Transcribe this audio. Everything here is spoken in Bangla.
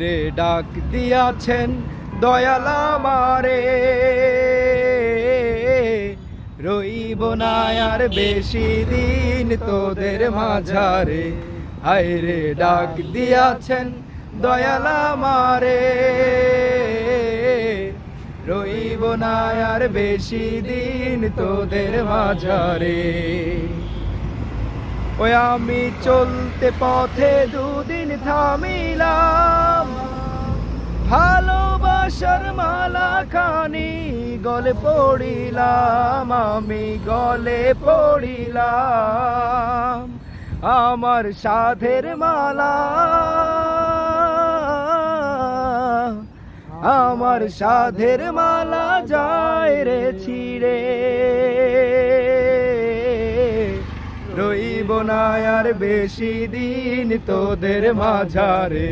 রে ডাক দিয়াছেন দয়াল আমারে, রইব না আর বেশি দিন তোদের মাঝারে। হায় রে ডাক দিয়াছেন দয়াল আমারে, রইব না আর বেশি দিন তোদের মাঝারে। ওই আমি চলতে পথে দুদিন থামিলাম, ভালোবাসার মালা খানি গলে পড়িলাম, আমি গলে পড়িলাম। আমার সাধের মালা, আমার সাধের মালা যায় রে ছিঁড়ে, রইব না আর বেশি দিন তোদের মাঝারে।